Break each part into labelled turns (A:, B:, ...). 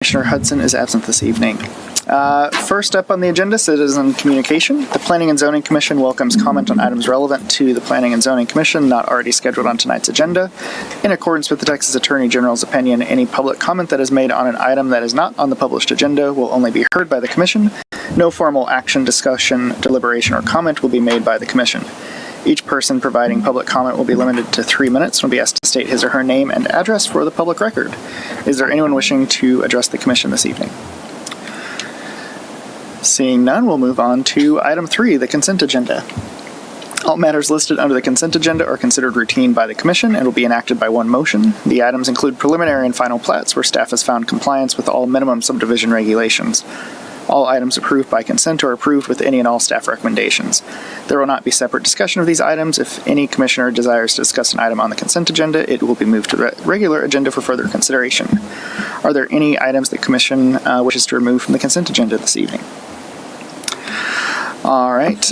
A: Commissioner Hudson is absent this evening. First up on the agenda, citizen communication. The Planning and Zoning Commission welcomes comment on items relevant to the Planning and Zoning Commission not already scheduled on tonight's agenda. In accordance with the Texas Attorney General's opinion, any public comment that is made on an item that is not on the published agenda will only be heard by the Commission. No formal action, discussion, deliberation, or comment will be made by the Commission. Each person providing public comment will be limited to 3 minutes and will be asked to state his or her name and address for the public record. Is there anyone wishing to address the Commission this evening? Seeing none, we'll move on to item 3, the consent agenda. All matters listed under the consent agenda are considered routine by the Commission and will be enacted by one motion. The items include preliminary and final plats where staff has found compliance with all minimum subdivision regulations. All items approved by consent are approved with any and all staff recommendations. There will not be separate discussion of these items. If any commissioner desires to discuss an item on the consent agenda, it will be moved to the regular agenda for further consideration. Are there any items the Commission wishes to remove from the consent agenda this evening? All right,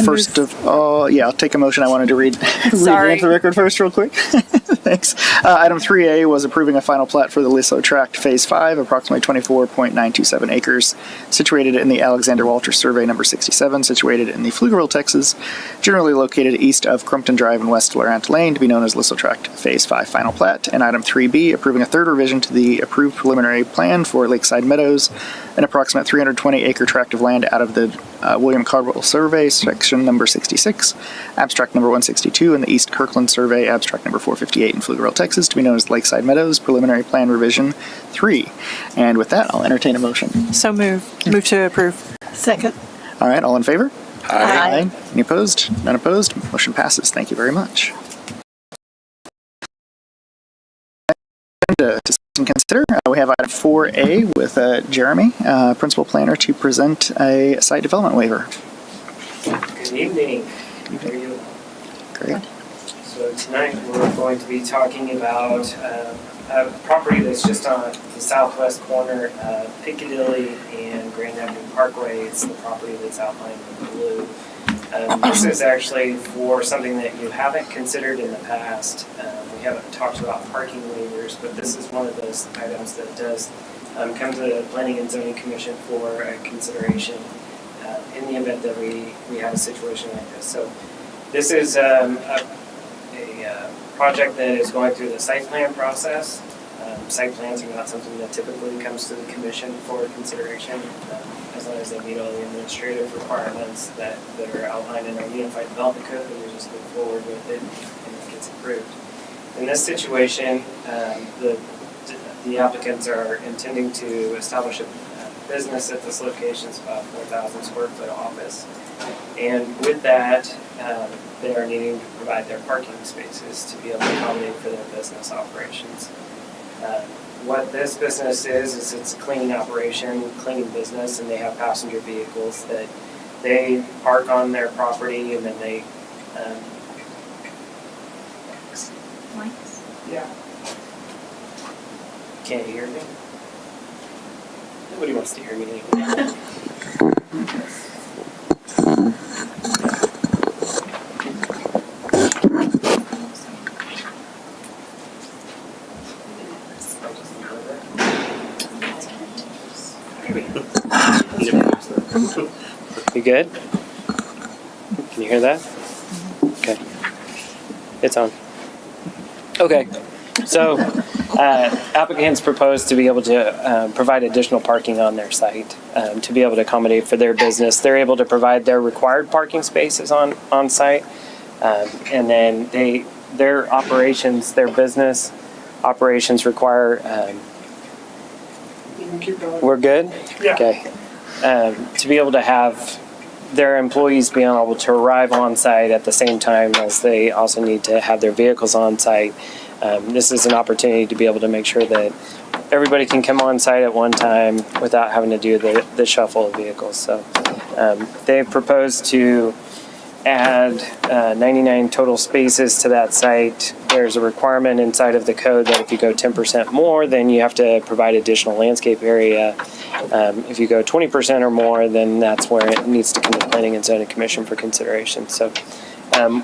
A: first of all, I'll take a motion. I wanted to read the record first real quick. Thanks. Item 3A was approving a final plat for the Lislo Tract Phase 5, approximately 24.927 acres, situated in the Alexander Walter Survey number 67, situated in the Pflugerville, Texas, generally located east of Crumpton Drive and west Lorant Lane, to be known as Lislo Tract Phase 5 final plat. And item 3B, approving a third revision to the approved preliminary plan for Lakeside Meadows, an approximate 320-acre tract of land out of the William Caldwell Survey, section number 66, abstract number 162, and the East Kirkland Survey, abstract number 458 in Pflugerville, Texas, to be known as Lakeside Meadows, preliminary plan revision 3. And with that, I'll entertain a motion.
B: So move to approve.
C: Second.
A: All right, all in favor?
C: Aye.
A: Any opposed? None opposed? Motion passes. Thank you very much. To consider, we have item 4A with Jeremy, Principal Planner, to present a site development waiver.
D: Good evening. How are you?
A: Great.
D: So tonight we're going to be talking about a property that's just on the southwest corner of Piccadilly and Grand Avenue Parkway. It's the property that's outlined in blue. This is actually for something that you haven't considered in the past. We haven't talked about parking waivers, but this is one of those items that does come to the Planning and Zoning Commission for consideration in the event that we have a situation like this. So this is a project that is going through the site plan process. Site plans are not something that typically comes to the Commission for consideration, as long as they meet all the administrative requirements that are outlined in our Unified Development Code. We just move forward with it and it gets approved. In this situation, the applicants are intending to establish a business at this location. It's about 4,000 square foot office. And with that, they are needing to provide their parking spaces to be able to accommodate for their business operations. What this business is it's a cleaning operation, cleaning business, and they have passenger vehicles that they park on their property and then they Yeah. Can't you hear me? Nobody wants to hear me anymore. You good? Can you hear that? Okay. It's on. Okay. So applicants propose to be able to provide additional parking on their site to be able to accommodate for their business. They're able to provide their required parking spaces on site, and then their operations, their business operations require. We're good? Yeah. Okay. To be able to have their employees being able to arrive on site at the same time as they also need to have their vehicles on site. This is an opportunity to be able to make sure that everybody can come on site at one time without having to do the shuffle of vehicles. So they've proposed to add 99 total spaces to that site. There's a requirement inside of the code that if you go 10% more, then you have to provide additional landscape area. If you go 20% or more, then that's where it needs to come to the Planning and Zoning Commission for consideration. So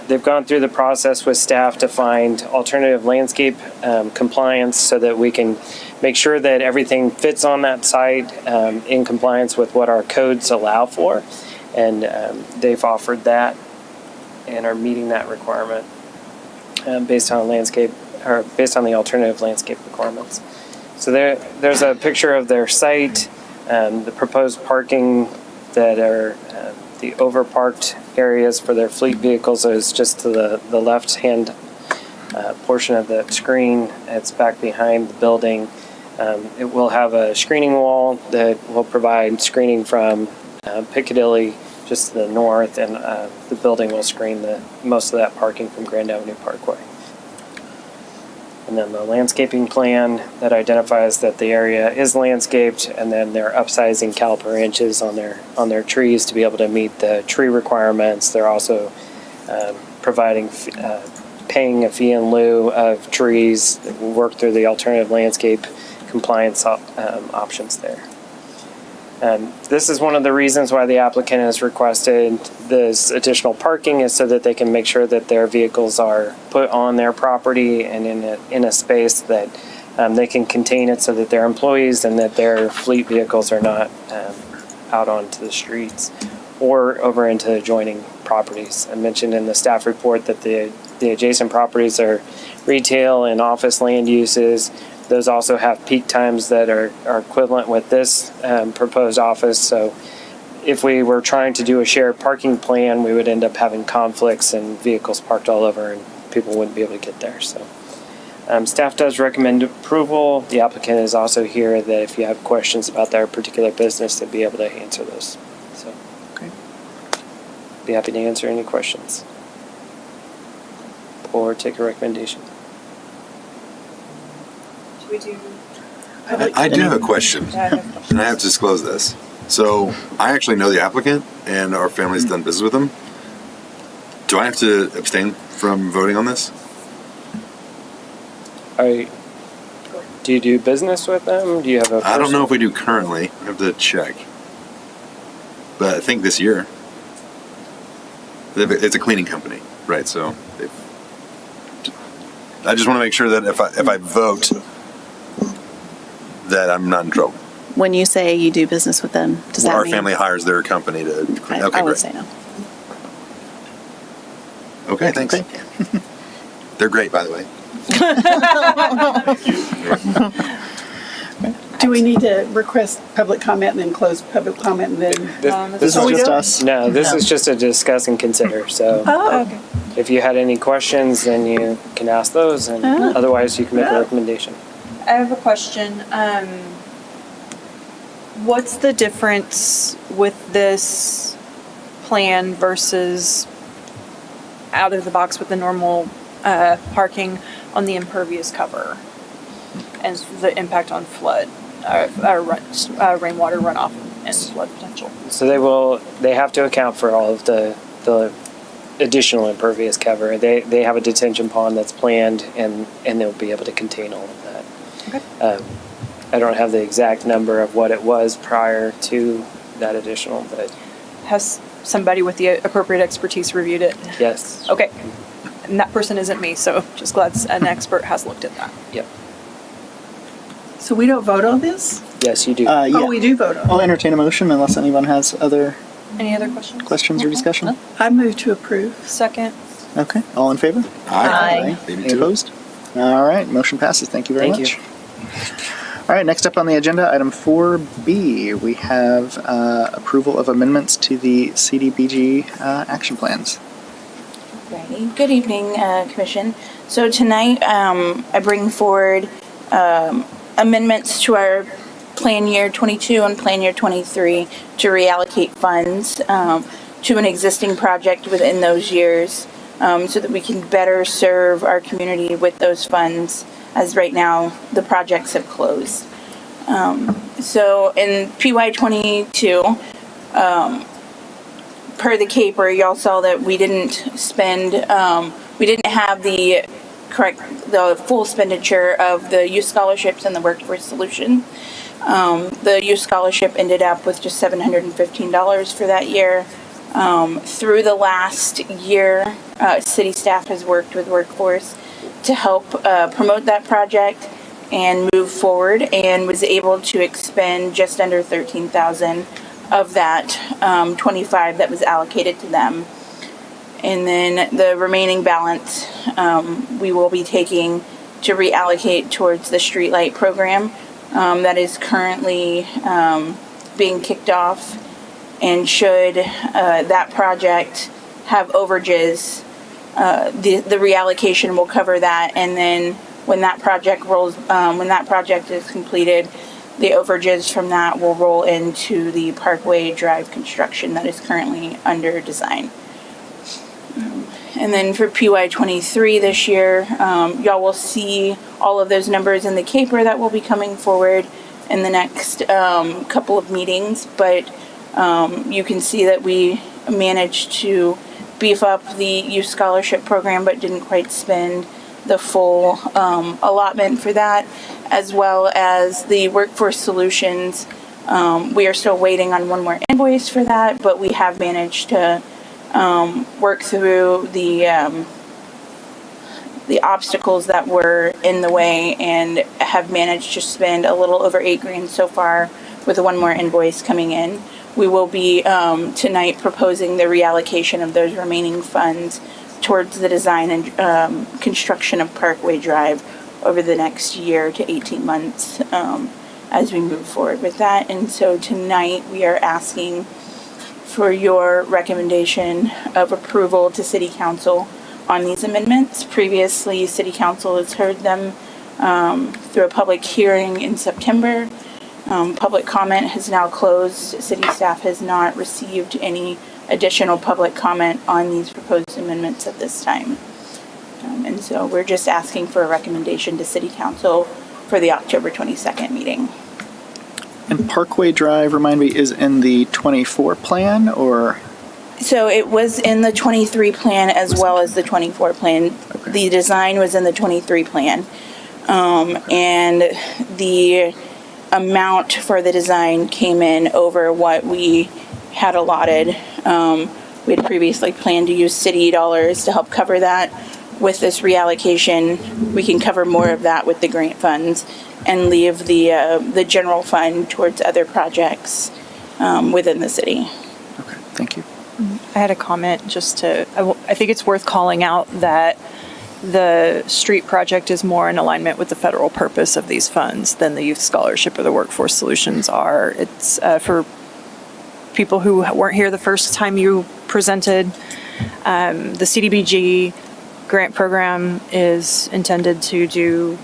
D: they've gone through the process with staff to find alternative landscape compliance so that we can make sure that everything fits on that site in compliance with what our codes allow for. And they've offered that and are meeting that requirement based on the alternative landscape requirements. So there's a picture of their site, the proposed parking that are the overparked areas for their fleet vehicles is just to the left-hand portion of the screen. It's back behind the building. It will have a screening wall that will provide screening from Piccadilly just to the north, and the building will screen most of that parking from Grand Avenue Parkway. And then the landscaping plan that identifies that the area is landscaped, and then they're upsizing caliper inches on their trees to be able to meet the tree requirements. They're also paying a fee in lieu of trees that will work through the alternative landscape compliance options there. This is one of the reasons why the applicant has requested this additional parking, is so that they can make sure that their vehicles are put on their property and in a space that they can contain it, so that their employees and that their fleet vehicles are not out onto the streets or over into adjoining properties. I mentioned in the staff report that the adjacent properties are retail and office land uses. Those also have peak times that are equivalent with this proposed office. So if we were trying to do a shared parking plan, we would end up having conflicts and vehicles parked all over, and people wouldn't be able to get there. So staff does recommend approval. The applicant is also here that if you have questions about their particular business, they'd be able to answer those. So
A: Okay.
D: be happy to answer any questions or take a recommendation.
B: Do we do?
C: I do have a question, and I have to disclose this. So I actually know the applicant, and our family's done business with them. Do I have to abstain from voting on this?
D: Do you do business with them? Do you have a
C: I don't know if
D: person?
C: we do currently. I have to check. But I think this year. It's a cleaning company, right? So I just want to make sure that if I vote, that I'm not in trouble.
E: When you say you do business with them, does that
C: Our
E: mean?
C: family hires their company to clean. Okay,
E: I would
C: great.
E: say no.
C: Okay, thanks.
A: Okay.
C: They're great, by the way.
F: Do we need to request public comment and then close public comment and then?
A: This is just us.
D: No, this is just a discuss and consider. So
F: Oh, okay.
D: if you had any questions, then you can ask those, and otherwise you can make a recommendation.
B: I have a question. What's the difference with this plan versus out of the box with the normal parking on the impervious cover and the impact on flood, rainwater runoff and flood potential?
D: So they have to account for all of the additional impervious cover. They have a detention pond that's planned, and they'll be able to contain all of that.
B: Okay.
D: I don't have the exact number of what it was prior to that additional, but
B: Has somebody with the appropriate expertise reviewed it?
D: yes.
B: Okay. And that person isn't me, so just glad an expert has looked at that.
D: Yep.
F: So we don't vote on this?
D: Yes, you do.
A: Yeah.
F: Oh, we do vote on
A: I'll
F: it.
A: entertain a motion unless anyone has other
B: Any other questions?
A: questions or discussion.
F: I move to approve.
B: Second.
A: Okay, all in favor?
E: Aye.
C: Maybe
A: Any
C: two.
A: opposed? All right, motion passes. Thank you very
D: Thank
A: much.
D: you.
A: All right, next up on the agenda, item 4B, we have approval of amendments to the CDBG action plans.
G: Righty. Good evening, Commission. So tonight, I bring forward amendments to our Plan Year 22 and Plan Year 23 to reallocate funds to an existing project within those years, so that we can better serve our community with those funds, as right now the projects have closed. So in PY 22, per the caper, y'all saw that we didn't spend, we didn't have the full expenditure of the youth scholarships and the workforce solution. The youth scholarship ended up with just $715 for that year. Through the last year, city staff has worked with workforce to help promote that project, and move forward, and was able to expend just under 13,000 of that 25 that was allocated to them. And then the remaining balance we will be taking to reallocate towards the streetlight program that is currently being kicked off. And should that project have overages, the reallocation will cover that. And then when that project is completed, the overages from that will roll into the Parkway Drive construction that is currently under design. And then for PY23 this year, y'all will see all of those numbers in the caper that will be coming forward in the next couple of meetings. But you can see that we managed to beef up the youth scholarship program, but didn't quite spend the full allotment for that, as well as the workforce solutions. We are still waiting on one more invoice for that, but we have managed to work through the obstacles that were in the way, and have managed to spend a little over $8,000 so far, with one more invoice coming in. We will be tonight proposing the reallocation of those remaining funds towards the design and construction of Parkway Drive over the next year to 18 months as we move forward with that. And so tonight we are asking for your recommendation of approval to City Council on these amendments. Previously, City Council has heard them through a public hearing in September. Public comment has now closed. City staff has not received any additional public comment on these proposed amendments at this time. And so we're just asking for a recommendation to City Council for the October 22nd meeting.
A: And Parkway Drive, remind me, is in the 24 plan, or?
G: So it was in the 23 plan as well as the 24 plan.
A: Okay.
G: The design was in the 23 plan. And the amount for the design came in over what we had allotted. We had previously planned to use city dollars to help cover that. With this reallocation, we can cover more of that with the grant funds and leave the general fund towards other projects within the city.
A: Okay, thank you.
B: I had a comment I think it's worth calling out that the street project is more in alignment with the federal purpose of these funds than the youth scholarship or the workforce solutions are. It's for people who weren't here the first time you presented, the CDBG grant program is intended to do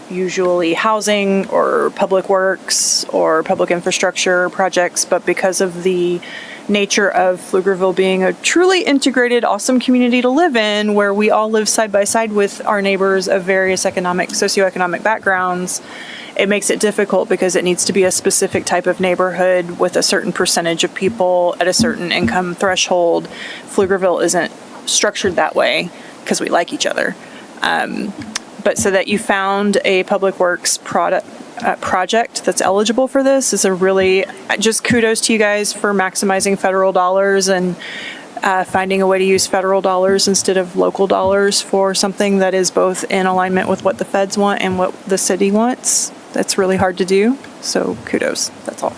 B: usually housing or public works or public infrastructure projects, but because of the nature of Pflugerville being a truly integrated, awesome community to live in, where we all live side by side with our neighbors of various socioeconomic backgrounds, it makes it difficult because it needs to be a specific type of neighborhood with a certain percentage of people at a certain income threshold. Pflugerville isn't structured that way because we like each other. But so that you found a public works project that's eligible for this is a really, just kudos to you guys for maximizing federal dollars and finding a way to use federal dollars instead of local dollars for something that is both in alignment with what the feds want and what the city wants. That's really hard to do. So kudos. That's all.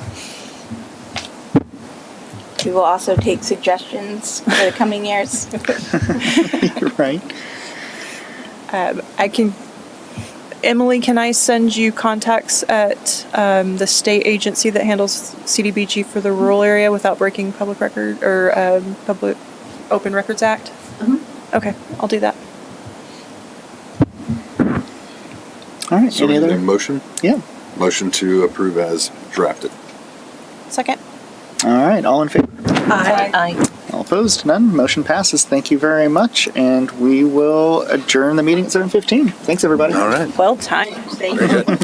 G: We will also take suggestions for the coming years.
A: You're right.
B: Emily, can I send you contacts at the state agency that handles CDBG for the rural area without breaking public record or Public Open Records Act? Mm-hmm. Okay, I'll do that.
A: All right,
C: So
A: any
C: we need
A: other?
C: a motion?
A: Yeah.
C: Motion to approve as drafted.
B: Second.
A: All right, all in favor?
E: Aye.
A: All opposed? None? Motion passes. Thank you very much, and we will adjourn the meeting at 7:15. Thanks, everybody.
C: All right.
B: Well timed.
G: Thank
C: Very good.